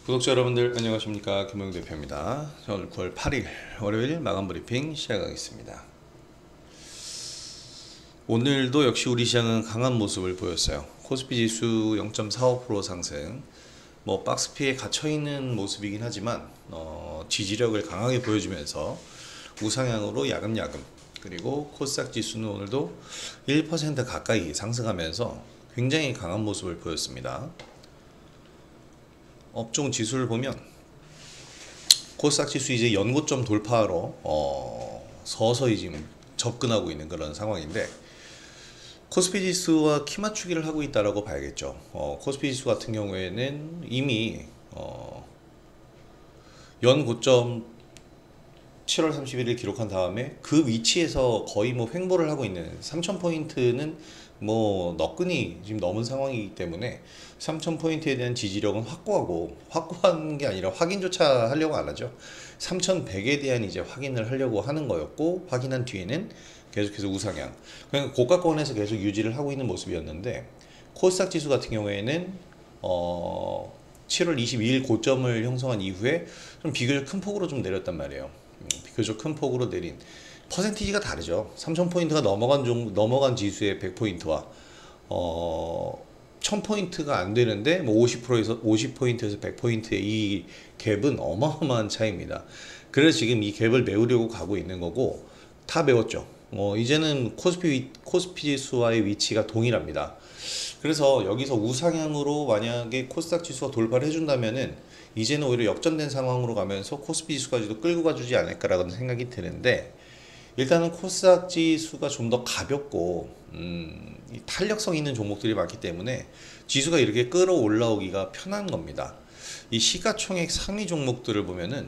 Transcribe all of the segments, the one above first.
구독자 여러분들 안녕하십니까, 김호영 대표입니다. 오늘 9월 8일 월요일 마감 브리핑 시작하겠습니다. 오늘도 역시 우리 시장은 강한 모습을 보였어요. 코스피 지수 0.45% 상승, 박스피에 갇혀있는 모습이긴 하지만 지지력을 강하게 보여주면서 우상향으로 야금야금, 그리고 코스닥 지수는 오늘도 1% 가까이 상승하면서 굉장히 강한 모습을 보였습니다. 업종 지수를 보면 코스닥 지수 이제 연고점 돌파하러 서서히 지금 접근하고 있는 그런 상황인데, 코스피 지수와 키 맞추기를 하고 있다라고 봐야겠죠. 코스피 지수 같은 경우에는 이미 연고점 7월 31일 기록한 다음에 그 위치에서 거의 횡보를 하고 있는 3000포인트는 너끈히 지금 넘은 상황이기 때문에 3000포인트에 대한 지지력은 확고한 게 아니라 확인조차 하려고 안 하죠. 3100에 대한 이제 확인을 하려고 하는 거였고, 확인한 뒤에는 계속해서 우상향, 그러니까 고가권에서 계속 유지를 하고 있는 모습이었는데, 코스닥 지수 같은 경우에는 7월 22일 고점을 형성한 이후에 좀 비교적 큰 폭으로 좀 내렸단 말이에요. 비교적 큰 폭으로 내린 퍼센티지가 다르죠. 3000포인트가 넘어간 지수의 100포인트와 1000포인트가 안 되는데 50포인트에서 100포인트의 이 갭은 어마어마한 차이입니다. 그래서 지금 이 갭을 메우려고 가고 있는 거고, 다 메웠죠. 이제는 코스피 지수와의 위치가 동일합니다. 그래서 여기서 우상향으로 만약에 코스닥 지수가 돌파를 해준다면은 이제는 오히려 역전된 상황으로 가면서 코스피 지수까지도 끌고 가주지 않을까라는 생각이 드는데, 일단은 코스닥 지수가 좀 더 가볍고 탄력성 있는 종목들이 많기 때문에 지수가 이렇게 끌어올라오기가 편한 겁니다. 이 시가총액 상위 종목들을 보면은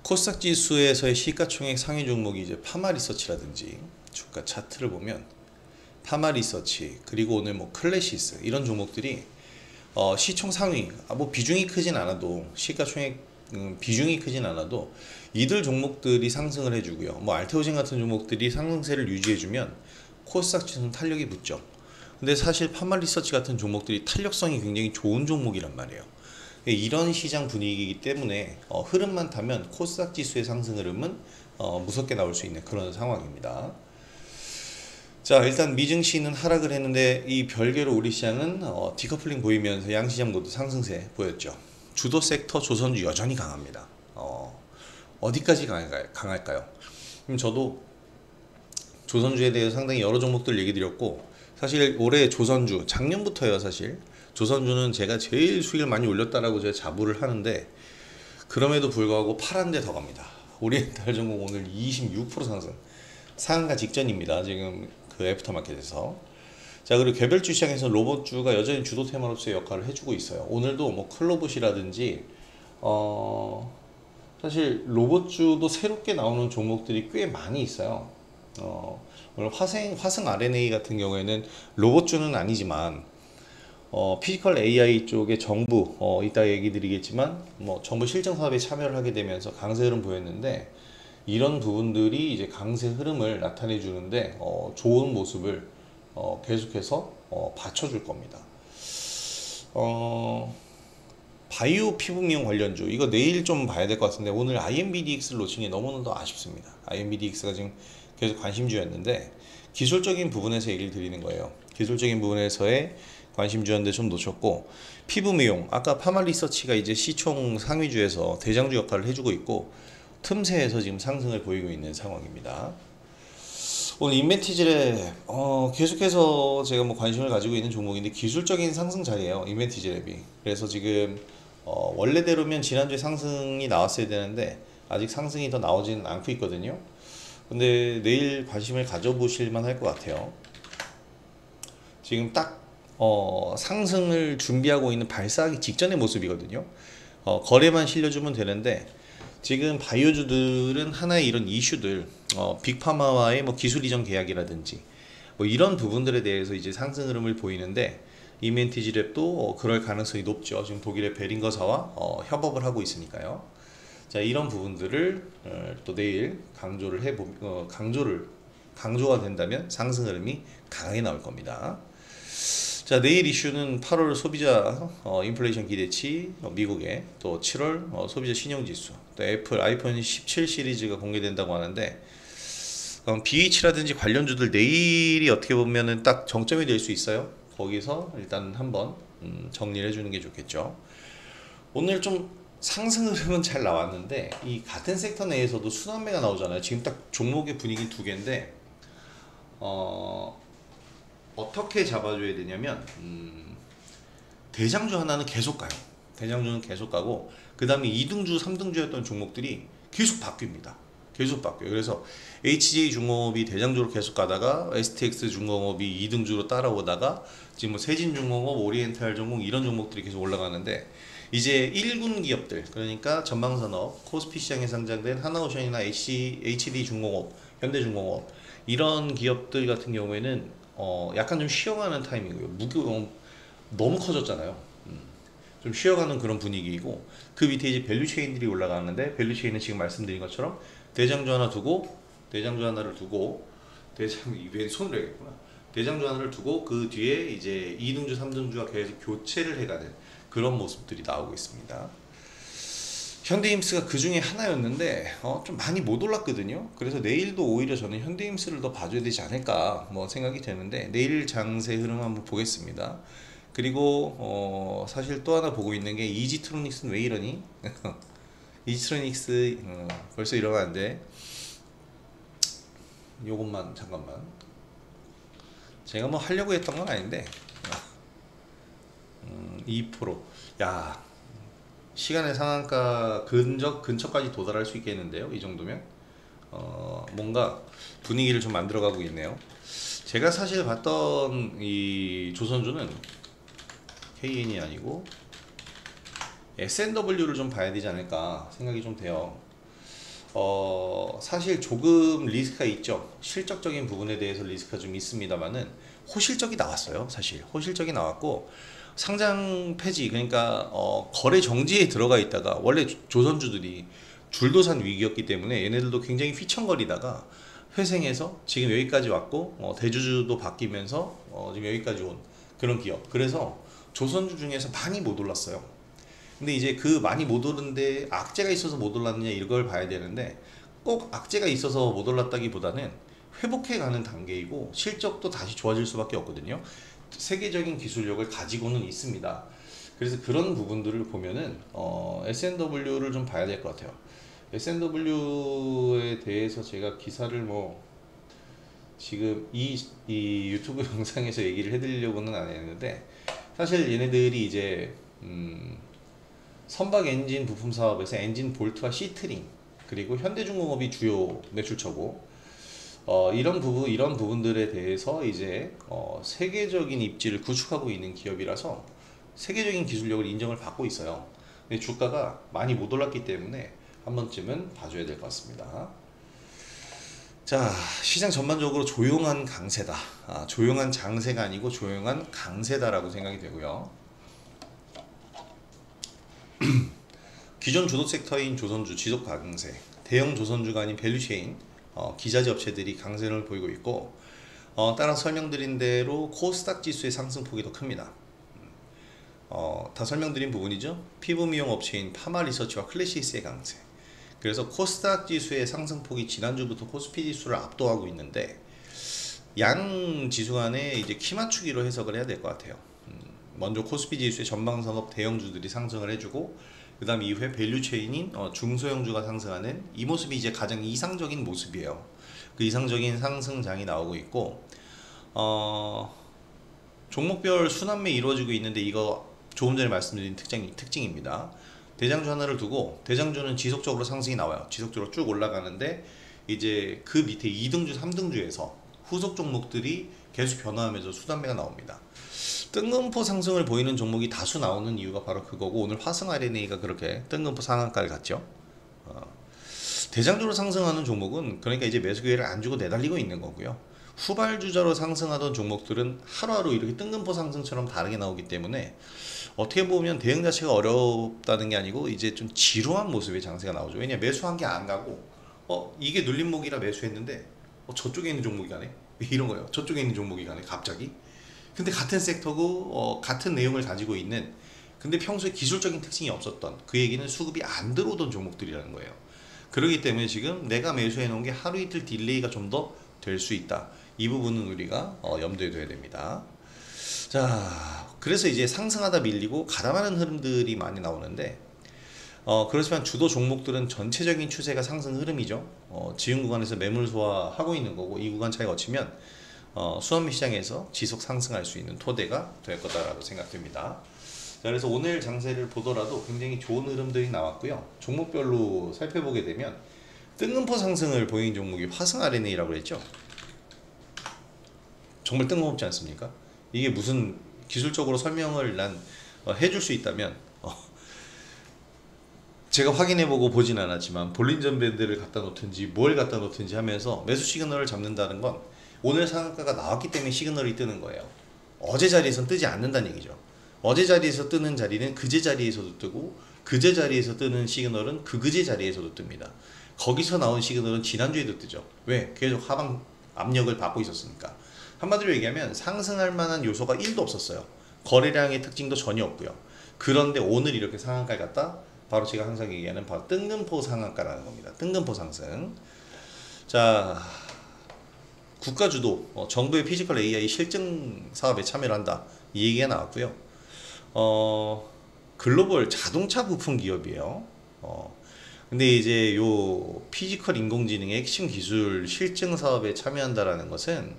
코스닥 지수에서의 시가총액 상위 종목이 이제 파마리서치라든지, 주가 차트를 보면 파마리서치, 그리고 오늘 클래시스, 이런 종목들이 시총 상위, 비중이 크진 않아도, 시가총액 비중이 크진 않아도 이들 종목들이 상승을 해주고요. 알테오젠 같은 종목들이 상승세를 유지해주면 코스닥 지수는 탄력이 붙죠. 근데 사실 파마리서치 같은 종목들이 탄력성이 굉장히 좋은 종목이란 말이에요. 이런 시장 분위기이기 때문에 흐름만 타면 코스닥 지수의 상승 흐름은 무섭게 나올 수 있는 그런 상황입니다. 자, 일단 미증시는 하락을 했는데, 이 별개로 우리 시장은 디커플링 보이면서 양시장 모두 상승세 보였죠. 주도 섹터 조선주 여전히 강합니다. 어디까지 강할까요? 저도 조선주에 대해서 상당히 여러 종목들 얘기 드렸고, 사실 올해 조선주, 작년부터요, 사실 조선주는 제가 제일 수익을 많이 올렸다라고 제가 자부를 하는데, 그럼에도 불구하고 파란데 더 갑니다. 오리엔탈전공 오늘 26% 상승, 상한가 직전입니다. 지금 그 애프터마켓에서. 자, 그리고 개별주 시장에서 로봇주가 여전히 주도 테마로서의 역할을 해주고 있어요. 오늘도 클로봇이라든지 사실 로봇주도 새롭게 나오는 종목들이 꽤 많이 있어요. 오늘 화승 RNA 같은 경우에는 로봇주는 아니지만 피지컬 AI 쪽에 정부, 이따 얘기 드리겠지만 정부 실증 사업에 참여를 하게 되면서 강세 흐름 보였는데, 이런 부분들이 이제 강세 흐름을 나타내 주는데 좋은 모습을 계속해서 받쳐줄 겁니다. 바이오 피부 미용 관련주, 이거 내일 좀 봐야 될 것 같은데, 오늘 IMBDX를 놓친 게 너무나도 아쉽습니다. IMBDX가 지금 계속 관심주였는데, 기술적인 부분에서 얘기를 드리는 거예요. 기술적인 부분에서의 관심주였는데 좀 놓쳤고, 피부 미용, 아까 파마리서치가 이제 시총 상위주에서 대장주 역할을 해주고 있고, 틈새에서 지금 상승을 보이고 있는 상황입니다. 오늘 인벤티지랩 계속해서 제가 관심을 가지고 있는 종목인데, 기술적인 상승 자리예요, 인벤티지랩이. 그래서 지금 원래대로면 지난주에 상승이 나왔어야 되는데 아직 상승이 더 나오지는 않고 있거든요. 근데 내일 관심을 가져보실 만할 것 같아요. 지금 딱 상승을 준비하고 있는 발사하기 직전의 모습이거든요. 거래만 실려주면 되는데, 지금 바이오주들은 하나의 이런 이슈들, 빅파마와의 기술 이전 계약이라든지 이런 부분들에 대해서 이제 상승 흐름을 보이는데, 이멘티지랩도 그럴 가능성이 높죠. 지금 독일의 베링거사와 협업을 하고 있으니까요. 자, 이런 부분들을 또 내일 강조를 강조가 된다면 상승 흐름이 강하게 나올 겁니다. 자, 내일 이슈는 8월 소비자 인플레이션 기대치, 미국의 또 7월 소비자 신용지수, 또 애플 아이폰 17 시리즈가 공개된다고 하는데 BH라든지 관련주들 내일이 어떻게 보면은 딱 정점이 될 수 있어요. 거기서 일단 한번 정리를 해주는 게 좋겠죠. 오늘 좀 상승 흐름은 잘 나왔는데 이 같은 섹터 내에서도 순환매가 나오잖아요. 지금 딱 종목의 분위기 두 개인데 어떻게 잡아줘야 되냐면 대장주 하나는 계속 가요. 대장주는 계속 가고 그 다음에 2등주 3등주였던 종목들이 계속 바뀝니다. 계속 바뀌어요. 그래서 HJ 중공업이 대장주로 계속 가다가 STX 중공업이 2등주로 따라오다가 지금 뭐 세진중공업, 오리엔탈전공 이런 종목들이 계속 올라가는데 이제 1군 기업들, 그러니까 전방산업, 코스피 시장에 상장된 하나오션이나 HD중공업, 현대중공업 이런 기업들 같은 경우에는 약간 좀 쉬어가는 타이밍이고요. 너무 커졌잖아요. 좀 쉬어가는 그런 분위기이고 그 밑에 이제 밸류체인들이 올라가는데 밸류체인은 지금 말씀드린 것처럼 대장주 하나 두고 대장주 하나를 두고 왜 손을 해야겠구나. 대장주 하나를 두고 그 뒤에 이제 2등주 3등주가 계속 교체를 해가는 그런 모습들이 나오고 있습니다. 현대임스가 그 중에 하나였는데 좀 많이 못 올랐거든요. 그래서 내일도 오히려 저는 현대임스를 더 봐줘야 되지 않을까 뭐 생각이 되는데 내일 장세 흐름 한번 보겠습니다. 그리고 사실 또 하나 보고 있는 게 이지트로닉스는 왜 이러니? 이지트로닉스 벌써 이러면 안 돼. 요것만 잠깐만. 제가 뭐 하려고 했던 건 아닌데 2%. 야, 시간의 상한가 근처까지 도달할 수 있겠는데요. 이 정도면 뭔가 분위기를 좀 만들어가고 있네요. 제가 사실 봤던 이 조선주는 KN이 아니고 S&W를 좀 봐야 되지 않을까 생각이 좀 돼요. 사실 조금 리스크가 있죠. 실적적인 부분에 대해서 리스크가 좀 있습니다만은 호실적이 나왔어요. 사실 호실적이 나왔고 상장 폐지, 그러니까 거래 정지에 들어가 있다가 원래 조선주들이 줄도산 위기였기 때문에 얘네들도 굉장히 휘청거리다가 회생해서 지금 여기까지 왔고 대주주도 바뀌면서 지금 여기까지 온 그런 기업. 그래서 조선주 중에서 많이 못 올랐어요. 근데 이제 그 많이 못 오른데 악재가 있어서 못 올랐느냐 이걸 봐야 되는데 꼭 악재가 있어서 못 올랐다기보다는 회복해 가는 단계이고 실적도 다시 좋아질 수밖에 없거든요. 세계적인 기술력을 가지고는 있습니다. 그래서 그런 부분들을 보면은 S&W를 좀 봐야 될 것 같아요. S&W에 대해서 제가 기사를 뭐 지금 이 유튜브 영상에서 얘기를 해드리려고는 안 했는데 사실 얘네들이 이제 선박 엔진 부품 사업에서 엔진 볼트와 시트링 그리고 현대중공업이 주요 매출처고 이런 부분들에 대해서 이제 세계적인 입지를 구축하고 있는 기업이라서 세계적인 기술력을 인정을 받고 있어요. 근데 주가가 많이 못 올랐기 때문에 한 번쯤은 봐줘야 될 것 같습니다. 자, 시장 전반적으로 조용한 강세다. 조용한 장세가 아니고 조용한 강세다라고 생각이 되고요. 기존 주도 섹터인 조선주 지속 강세, 대형 조선주가 아닌 밸류체인 기자재 업체들이 강세를 보이고 있고 따라 설명드린 대로 코스닥 지수의 상승폭이 더 큽니다. 다 설명드린 부분이죠. 피부 미용 업체인 파마리서치와 클래시스의 강세. 그래서 코스닥 지수의 상승폭이 지난주부터 코스피 지수를 압도하고 있는데 양 지수 간에 이제 키 맞추기로 해석을 해야 될 것 같아요. 먼저 코스피 지수의 전방산업 대형주들이 상승을 해주고 그 다음 이후에 밸류체인인 중소형주가 상승하는 이 모습이 이제 가장 이상적인 모습이에요. 그 이상적인 상승장이 나오고 있고 종목별 순환매 이루어지고 있는데 이거 조금 전에 말씀드린 특징입니다. 대장주 하나를 두고 대장주는 지속적으로 상승이 나와요. 지속적으로 쭉 올라가는데 이제 그 밑에 2등주 3등주에서 후속 종목들이 계속 변화하면서 순환매가 나옵니다. 뜬금포 상승을 보이는 종목이 다수 나오는 이유가 바로 그거고 오늘 화성 RNA가 그렇게 뜬금포 상한가를 갔죠. 대장주로 상승하는 종목은 그러니까 이제 매수 기회를 안 주고 내달리고 있는 거고요. 후발주자로 상승하던 종목들은 하루하루 이렇게 뜬금포 상승처럼 다르게 나오기 때문에 어떻게 보면 대응 자체가 어렵다는 게 아니고 이제 좀 지루한 모습의 장세가 나오죠. 왜냐 매수한 게 안 가고 이게 눌림목이라 매수했는데 저쪽에 있는 종목이 가네? 이런 거예요. 저쪽에 있는 종목이 가네 갑자기. 근데 같은 섹터고 같은 내용을 가지고 있는, 근데 평소에 기술적인 특징이 없었던, 그 얘기는 수급이 안 들어오던 종목들이라는 거예요. 그렇기 때문에 지금 내가 매수해 놓은 게 하루 이틀 딜레이가 좀 더 될 수 있다. 이 부분은 우리가 염두에 둬야 됩니다. 자, 그래서 이제 상승하다 밀리고 가담하는 흐름들이 많이 나오는데, 그렇지만 주도 종목들은 전체적인 추세가 상승 흐름이죠. 지금 구간에서 매물 소화하고 있는 거고, 이 구간 차이 거치면 수완미 시장에서 지속 상승할 수 있는 토대가 될 거다라고 생각됩니다. 자, 그래서 오늘 장세를 보더라도 굉장히 좋은 흐름들이 나왔고요. 종목별로 살펴보게 되면 뜬금포 상승을 보인 종목이 화성 RNA라고 했죠. 정말 뜬금없지 않습니까? 이게 무슨 기술적으로 설명을 난 해줄 수 있다면, 제가 확인해보고 보진 않았지만 볼린전 밴드를 갖다 놓든지 뭘 갖다 놓든지 하면서 매수 시그널을 잡는다는 건 오늘 상한가가 나왔기 때문에 시그널이 뜨는 거예요. 어제 자리에선 뜨지 않는다는 얘기죠. 어제 자리에서 뜨는 자리는 그제 자리에서도 뜨고, 그제 자리에서 뜨는 시그널은 그제 자리에서도 뜹니다. 거기서 나온 시그널은 지난주에도 뜨죠. 왜? 계속 하방 압력을 받고 있었으니까. 한마디로 얘기하면 상승할 만한 요소가 1도 없었어요. 거래량의 특징도 전혀 없고요. 그런데 오늘 이렇게 상한가를 갖다, 바로 제가 항상 얘기하는 바로 뜬금포 상한가라는 겁니다. 뜬금포 상승. 자, 국가 주도 정부의 피지컬 AI 실증 사업에 참여를 한다, 이 얘기가 나왔고요. 글로벌 자동차 부품 기업이에요. 근데 이제 요 피지컬 인공지능의 핵심 기술 실증 사업에 참여한다라는 것은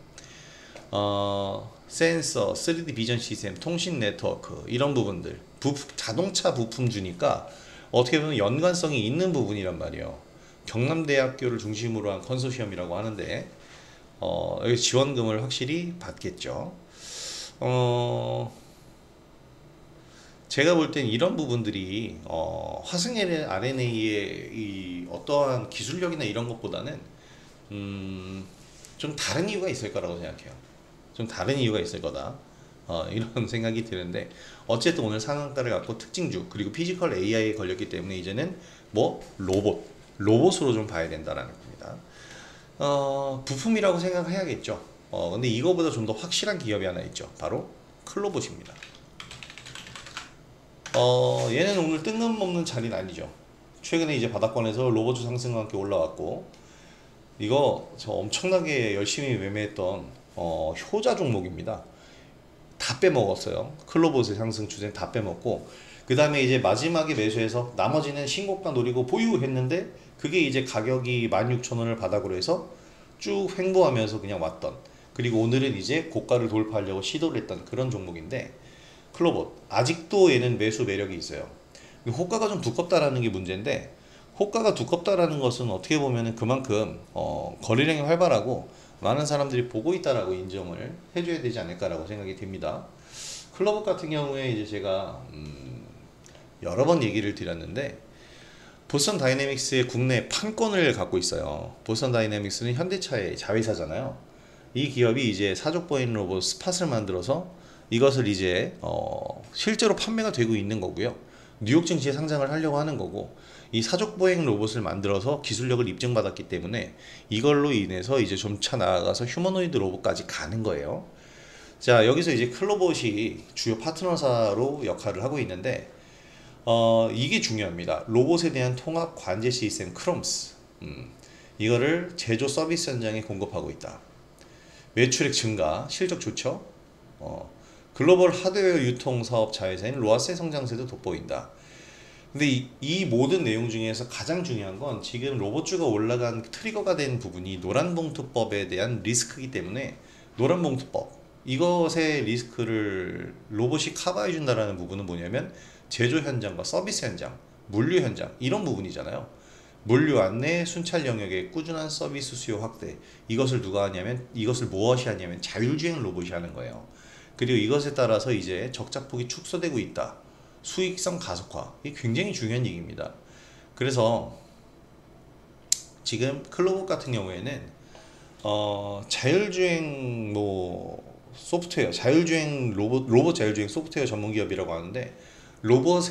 센서, 3D 비전 시스템, 통신 네트워크, 이런 부분들, 자동차 부품주니까 어떻게 보면 연관성이 있는 부분이란 말이에요. 경남대학교를 중심으로 한 컨소시엄이라고 하는데, 여기 지원금을 확실히 받겠죠. 제가 볼 땐 이런 부분들이 화성 RNA의 이 어떠한 기술력이나 이런 것보다는 좀 다른 이유가 있을 거라고 생각해요. 좀 다른 이유가 있을 거다, 이런 생각이 드는데, 어쨌든 오늘 상한가를 갖고 특징주 그리고 피지컬 AI에 걸렸기 때문에 이제는 뭐 로봇으로 좀 봐야 된다라는 겁니다. 부품이라고 생각해야겠죠. 근데 이거보다 좀 더 확실한 기업이 하나 있죠. 바로 클로봇입니다. 얘는 오늘 뜬금없는 자리는 아니죠. 최근에 이제 바닥권에서 로봇주 상승과 함께 올라왔고, 이거 저 엄청나게 열심히 매매했던 효자 종목입니다. 다 빼먹었어요. 클로봇의 상승 추세는 다 빼먹고, 그 다음에 이제 마지막에 매수해서 나머지는 신고가 노리고 보유했는데, 그게 이제 가격이 16,000원을 바닥으로 해서 쭉 횡보하면서 그냥 왔던, 그리고 오늘은 이제 고가를 돌파하려고 시도를 했던 그런 종목인데, 클로봇 아직도 얘는 매수 매력이 있어요. 호가가 좀 두껍다라는 게 문제인데, 호가가 두껍다라는 것은 어떻게 보면은 그만큼 거래량이 활발하고 많은 사람들이 보고 있다라고 인정을 해줘야 되지 않을까라고 생각이 듭니다. 클로봇 같은 경우에 이제 제가 여러 번 얘기를 드렸는데, 보스턴 다이내믹스의 국내 판권을 갖고 있어요. 보스턴 다이내믹스는 현대차의 자회사잖아요. 이 기업이 이제 사족보행 로봇 스팟을 만들어서 이것을 이제 실제로 판매가 되고 있는 거고요. 뉴욕 증시에 상장을 하려고 하는 거고, 이 사족보행 로봇을 만들어서 기술력을 입증받았기 때문에 이걸로 인해서 이제 점차 나아가서 휴머노이드 로봇까지 가는 거예요. 자, 여기서 이제 클로봇이 주요 파트너사로 역할을 하고 있는데, 이게 중요합니다. 로봇에 대한 통합 관제 시스템 크롬스, 이거를 제조 서비스 현장에 공급하고 있다. 매출액 증가, 실적 좋죠. 글로벌 하드웨어 유통 사업 자회사인 로아스의 성장세도 돋보인다. 근데 이 모든 내용 중에서 가장 중요한 건 지금 로봇주가 올라간 트리거가 된 부분이 노란봉투법에 대한 리스크이기 때문에, 노란봉투법, 이것의 리스크를 로봇이 커버해 준다라는 부분은 뭐냐면 제조 현장과 서비스 현장, 물류 현장, 이런 부분이잖아요. 물류 안내, 순찰 영역의 꾸준한 서비스 수요 확대, 이것을 누가 하냐면, 이것을 무엇이 하냐면 자율주행 로봇이 하는 거예요. 그리고 이것에 따라서 이제 적자폭이 축소되고 있다. 수익성 가속화, 이게 굉장히 중요한 얘기입니다. 그래서 지금 클로봇 같은 경우에는 자율주행 소프트웨어, 자율주행 로봇 자율주행 소프트웨어 전문 기업이라고 하는데, 로봇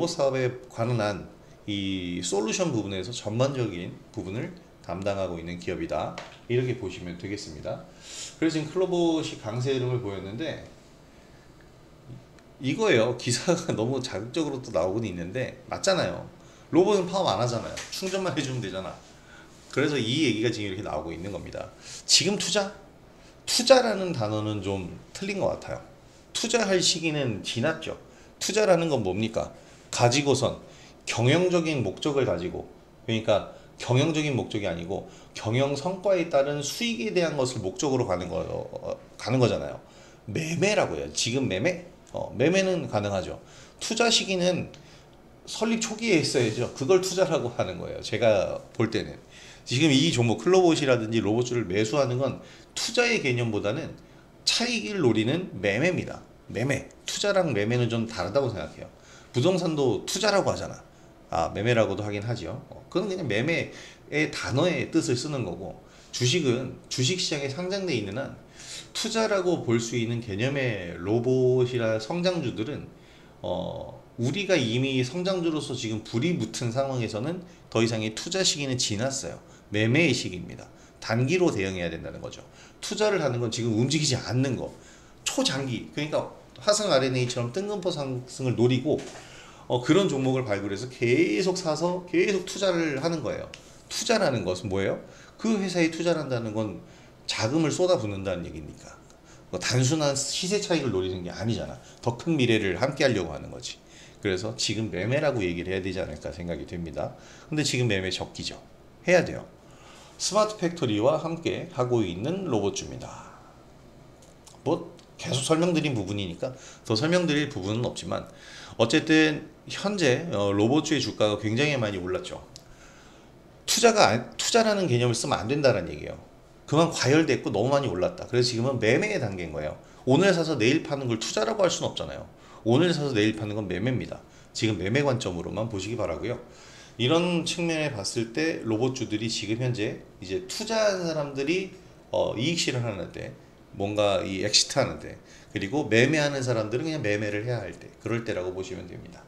사업에 관한 이 솔루션 부분에서 전반적인 부분을 담당하고 있는 기업이다. 이렇게 보시면 되겠습니다. 그래서 지금 클로봇이 강세 흐름을 보였는데 이거예요. 기사가 너무 자극적으로 또 나오곤 있는데 맞잖아요. 로봇은 파업 안 하잖아요. 충전만 해주면 되잖아. 그래서 이 얘기가 지금 이렇게 나오고 있는 겁니다. 지금 투자? 투자라는 단어는 좀 틀린 것 같아요. 투자할 시기는 지났죠. 투자라는 건 뭡니까? 가지고선 경영적인 목적을 가지고, 그러니까 경영적인 목적이 아니고 경영 성과에 따른 수익에 대한 것을 목적으로 가는 거잖아요. 매매라고 해요. 지금 매매? 매매는 가능하죠. 투자 시기는 설립 초기에 했어야죠. 그걸 투자라고 하는 거예요. 제가 볼 때는 지금 이 종목 클로봇이라든지 로봇주를 매수하는 건 투자의 개념보다는 차익을 노리는 매매입니다. 매매. 투자랑 매매는 좀 다르다고 생각해요. 부동산도 투자라고 하잖아. 아, 매매라고도 하긴 하죠. 그건 그냥 매매의 단어의 뜻을 쓰는 거고, 주식은 주식시장에 상장돼 있는 한 투자라고 볼 수 있는 개념의 로봇이나 성장주들은 우리가 이미 성장주로서 지금 불이 붙은 상황에서는 더 이상의 투자 시기는 지났어요. 매매의 시기입니다. 단기로 대응해야 된다는 거죠. 투자를 하는 건 지금 움직이지 않는 거, 초장기, 그러니까 화성 RNA처럼 뜬금포 상승을 노리고 그런 종목을 발굴해서 계속 사서 계속 투자를 하는 거예요. 투자라는 것은 뭐예요? 그 회사에 투자를 한다는 건 자금을 쏟아붓는다는 얘기니까 단순한 시세 차익을 노리는 게 아니잖아. 더 큰 미래를 함께 하려고 하는 거지. 그래서 지금 매매라고 얘기를 해야 되지 않을까 생각이 됩니다. 근데 지금 매매 적기죠. 해야 돼요. 스마트 팩토리와 함께 하고 있는 로봇주입니다. 뭐 계속 설명드린 부분이니까 더 설명드릴 부분은 없지만 어쨌든 현재 로봇주의 주가가 굉장히 많이 올랐죠. 투자라는 개념을 쓰면 안 된다는 얘기예요. 그만 과열됐고 너무 많이 올랐다. 그래서 지금은 매매의 단계인 거예요. 오늘 사서 내일 파는 걸 투자라고 할 수는 없잖아요. 오늘 사서 내일 파는 건 매매입니다. 지금 매매 관점으로만 보시기 바라고요. 이런 측면에 봤을 때 로봇주들이 지금 현재 이제 투자하는 사람들이 이익 실현하는 때, 뭔가 이 엑시트 하는데, 그리고 매매하는 사람들은 그냥 매매를 해야 할 때, 그럴 때라고 보시면 됩니다.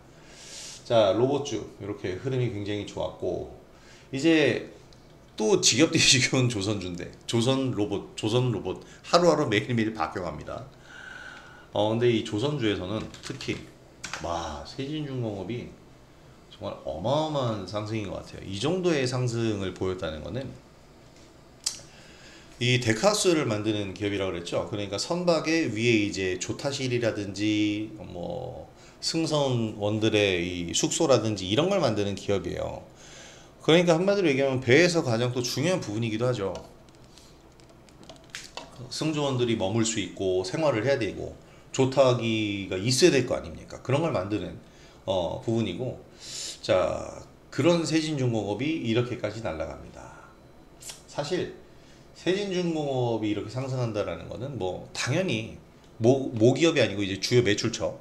자, 로봇주 이렇게 흐름이 굉장히 좋았고, 이제 또 지겹게 지겨운 조선주인데, 조선 로봇 하루하루 매일매일 바뀌어갑니다. 근데 이 조선주에서는 특히 세진중공업이 정말 어마어마한 상승인 것 같아요. 이 정도의 상승을 보였다는 거는 이 데카우스를 만드는 기업이라고 그랬죠. 그러니까 선박의 위에 이제 조타실이라든지 뭐 승선원들의 이 숙소라든지 이런 걸 만드는 기업이에요. 그러니까 한마디로 얘기하면 배에서 가장 또 중요한 부분이기도 하죠. 승조원들이 머물 수 있고 생활을 해야 되고 조타기가 있어야 될 거 아닙니까? 그런 걸 만드는 부분이고, 자, 그런 세진중공업이 이렇게까지 날아갑니다. 사실 세진중공업이 이렇게 상승한다라는 거는 뭐 당연히 모기업이 아니고 이제 주요 매출처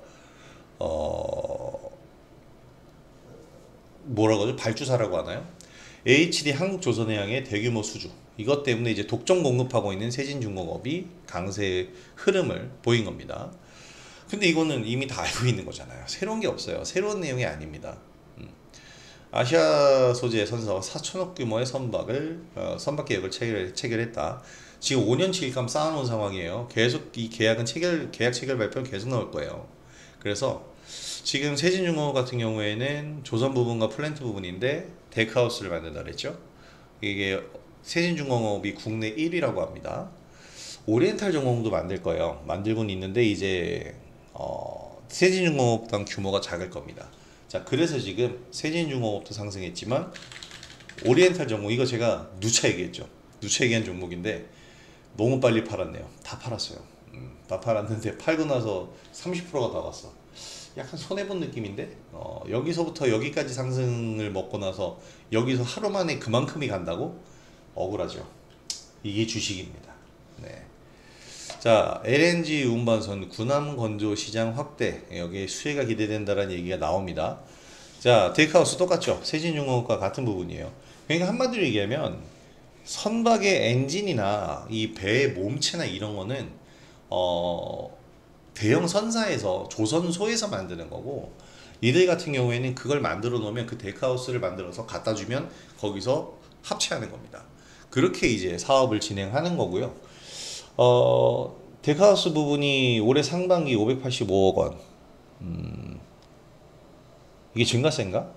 뭐라고 하죠? 발주사라고 하나요? HD 한국조선해양의 대규모 수주, 이것 때문에 이제 독점 공급하고 있는 세진중공업이 강세 흐름을 보인 겁니다. 근데 이거는 이미 다 알고 있는 거잖아요. 새로운 게 없어요. 새로운 내용이 아닙니다. 아시아 소재 선사와 4천억 규모의 선박 계약을 체결했다. 지금 5년치 일감 쌓아놓은 상황이에요. 계속 이 계약 체결 발표는 계속 나올 거예요. 그래서 지금 세진중공업 같은 경우에는 조선 부분과 플랜트 부분인데 데크하우스를 만든다 그랬죠. 이게 세진중공업이 국내 1위라고 합니다. 오리엔탈 전공도 만들 거예요. 만들고는 있는데 이제 세진중공업당 규모가 작을 겁니다. 자, 그래서 지금 세진중공업도 상승했지만 오리엔탈 전공, 이거 제가 누차 얘기했죠. 누차 얘기한 종목인데 너무 빨리 팔았네요. 다 팔았어요. 다 팔았는데 팔고 나서 30%가 다 갔어. 약간 손해본 느낌인데 여기서부터 여기까지 상승을 먹고 나서 여기서 하루 만에 그만큼이 간다고? 억울하죠. 이게 주식입니다. 네. 자, LNG 운반선 군함 건조 시장 확대, 여기에 수혜가 기대된다는 얘기가 나옵니다. 자, 데이크하우스 똑같죠. 세진중공업과 같은 부분이에요. 그러니까 한마디로 얘기하면 선박의 엔진이나 이 배의 몸체나 이런 거는 대형 선사에서 조선소에서 만드는 거고, 이들 같은 경우에는 그걸 만들어 놓으면 그 데크하우스를 만들어서 갖다 주면 거기서 합체하는 겁니다. 그렇게 이제 사업을 진행하는 거고요. 데카하우스 부분이 올해 상반기 585억 원. 이게 증가세인가?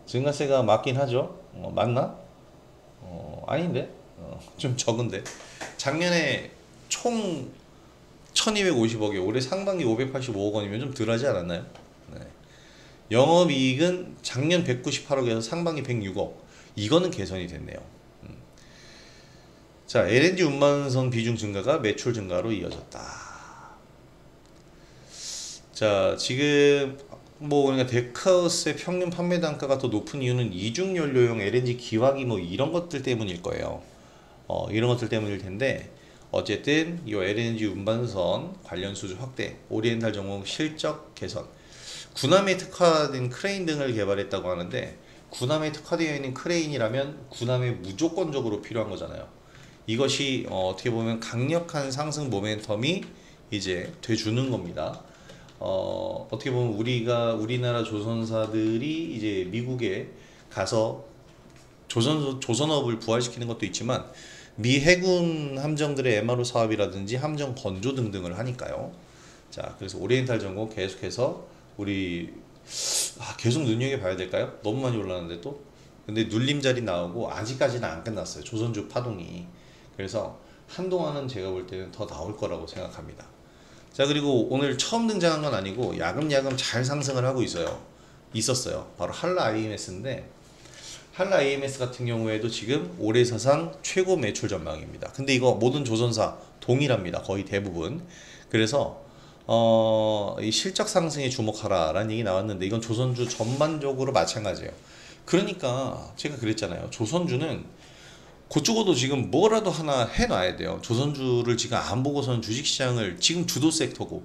증가세가 맞긴 하죠. 맞나? 아닌데? 좀 적은데. 작년에 총 1250억에 올해 상반기 585억 원이면 좀 덜하지 않았나요? 네. 영업이익은 작년 198억에서 상반기 106억. 이거는 개선이 됐네요. 자, LNG 운반선 비중 증가가 매출 증가로 이어졌다. 자, 지금 그러니까 데카하우스의 평균 판매 단가가 더 높은 이유는 이중 연료용 LNG 기화기 이런 것들 때문일 거예요. 이런 것들 때문일 텐데 어쨌든 이 LNG 운반선 관련 수주 확대, 오리엔탈 전공 실적 개선, 군함에 특화된 크레인 등을 개발했다고 하는데 군함에 특화되어 있는 크레인이라면 군함에 무조건적으로 필요한 거잖아요. 이것이 어떻게 보면 강력한 상승 모멘텀이 이제 돼주는 겁니다. 어떻게 보면 우리나라 조선사들이 이제 미국에 가서 조선업을 부활시키는 것도 있지만 미 해군 함정들의 MRO 사업이라든지 함정 건조 등등을 하니까요. 자, 그래서 오리엔탈 전공 계속해서 우리 계속 눈여겨봐야 될까요? 너무 많이 올랐는데 또. 근데 눌림자리 나오고 아직까지는 안 끝났어요. 조선주 파동이. 그래서 한동안은 제가 볼 때는 더 나올 거라고 생각합니다. 자, 그리고 오늘 처음 등장한 건 아니고 야금야금 잘 상승을 하고 있었어요. 바로 한라 IMS인데 한라 IMS 같은 경우에도 지금 올해 사상 최고 매출 전망입니다. 근데 이거 모든 조선사 동일합니다. 거의 대부분. 그래서 이 실적 상승에 주목하라 라는 얘기 나왔는데 이건 조선주 전반적으로 마찬가지예요. 그러니까 제가 그랬잖아요. 조선주는 곧 죽어도 지금 뭐라도 하나 해놔야 돼요. 조선주를 지금 안 보고서는 주식시장을 지금 주도 섹터고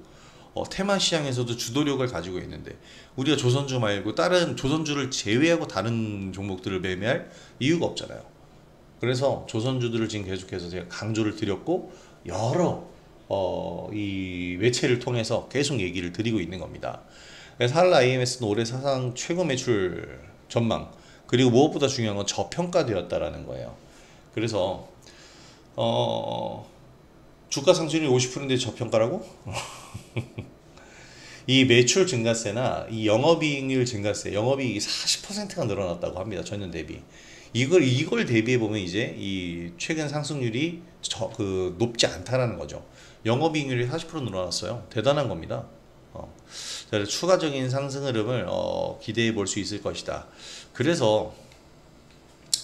테마 시장에서도 주도력을 가지고 있는데 우리가 조선주 말고 다른 조선주를 제외하고 다른 종목들을 매매할 이유가 없잖아요. 그래서 조선주들을 지금 계속해서 제가 강조를 드렸고 여러 이 매체를 통해서 계속 얘기를 드리고 있는 겁니다. 그래서 한라 IMS는 올해 사상 최고 매출 전망, 그리고 무엇보다 중요한 건 저평가되었다라는 거예요. 그래서 주가 상승률이 50%인데 저평가라고? 이 매출 증가세나 이 영업이익률 증가세, 영업이익이 40%가 늘어났다고 합니다. 전년 대비. 이걸 대비해 보면 이제 이 최근 상승률이 높지 않다라는 거죠. 영업이익률이 40% 늘어났어요. 대단한 겁니다. 추가적인 상승 흐름을 기대해 볼 수 있을 것이다. 그래서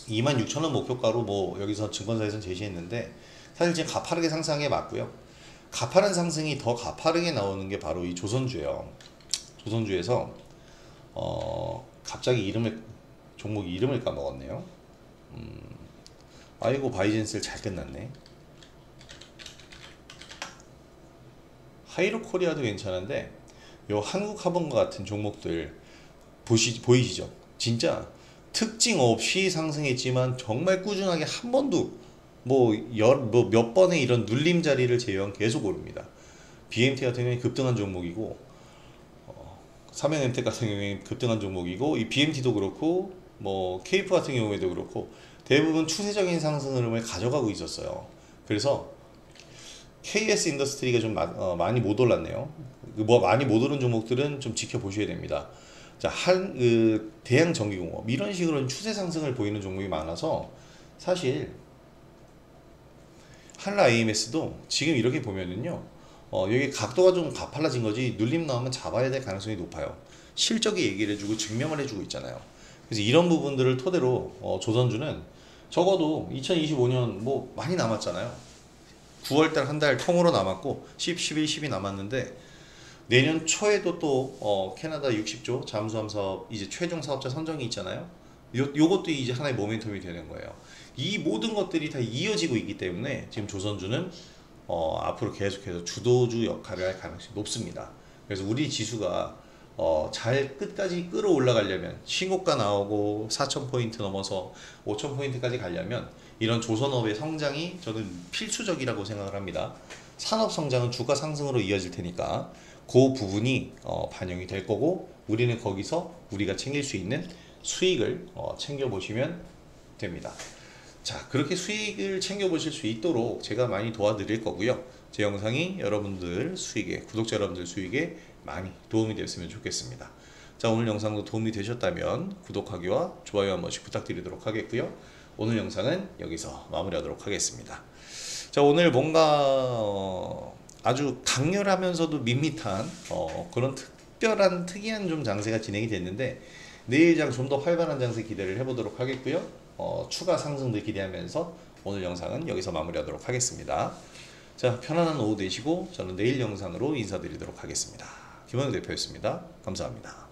26,000원 목표가로 여기서 증권사에서는 제시했는데 사실 지금 가파르게 상승한 게 맞고요. 가파른 상승이 더 가파르게 나오는 게 바로 이 조선주예요. 조선주에서 갑자기 종목 이름을 까먹었네요. 아이고 바이젠셀 잘 끝났네. 하이로코리아도 괜찮은데 요 한국화본과 같은 종목들 보이시죠? 진짜 특징 없이 상승했지만 정말 꾸준하게 한 번도 몇 번의 이런 눌림 자리를 제외한 계속 오릅니다. BMT 같은 경우에 급등한 종목이고 삼양엠텍 같은 경우에 급등한 종목이고 이 BMT도 그렇고 KF 같은 경우에도 그렇고 대부분 추세적인 상승 흐름을 가져가고 있었어요. 그래서 KS 인더스트리가 좀 많이 못 올랐네요. 많이 못 오른 종목들은 좀 지켜보셔야 됩니다. 자, 대양전기공업 이런 식으로 추세 상승을 보이는 종목이 많아서 사실 한라 IMS도 지금 이렇게 보면은요, 여기 각도가 좀 가팔라진 거지 눌림 나오면 잡아야 될 가능성이 높아요. 실적이 얘기를 해주고 증명을 해주고 있잖아요. 그래서 이런 부분들을 토대로 조선주는 적어도 2025년 많이 남았잖아요. 9월달 한 달 통으로 남았고 10, 11, 10이 남았는데 내년 초에도 또 캐나다 60조 잠수함 사업 이제 최종 사업자 선정이 있잖아요. 요것도 이제 하나의 모멘텀이 되는 거예요. 이 모든 것들이 다 이어지고 있기 때문에 지금 조선주는 앞으로 계속해서 주도주 역할을 할 가능성이 높습니다. 그래서 우리 지수가 잘 끝까지 끌어올라가려면 신고가 나오고 4,000포인트 넘어서 5,000포인트까지 가려면 이런 조선업의 성장이 저는 필수적이라고 생각을 합니다. 산업 성장은 주가 상승으로 이어질 테니까 그 부분이 반영이 될 거고 우리는 거기서 우리가 챙길 수 있는 수익을 챙겨보시면 됩니다. 자, 그렇게 수익을 챙겨보실 수 있도록 제가 많이 도와드릴 거고요. 제 영상이 여러분들 수익에, 구독자 여러분들 수익에 많이 도움이 되었으면 좋겠습니다. 자, 오늘 영상도 도움이 되셨다면 구독하기와 좋아요 한 번씩 부탁드리도록 하겠고요. 오늘 영상은 여기서 마무리하도록 하겠습니다. 자, 오늘 뭔가 아주 강렬하면서도 밋밋한 그런 특이한 좀 장세가 진행이 됐는데, 내일장 좀 더 활발한 장세 기대를 해보도록 하겠고요. 추가 상승도 기대하면서 오늘 영상은 여기서 마무리하도록 하겠습니다. 자, 편안한 오후 되시고 저는 내일 영상으로 인사드리도록 하겠습니다. 김원영 대표였습니다. 감사합니다.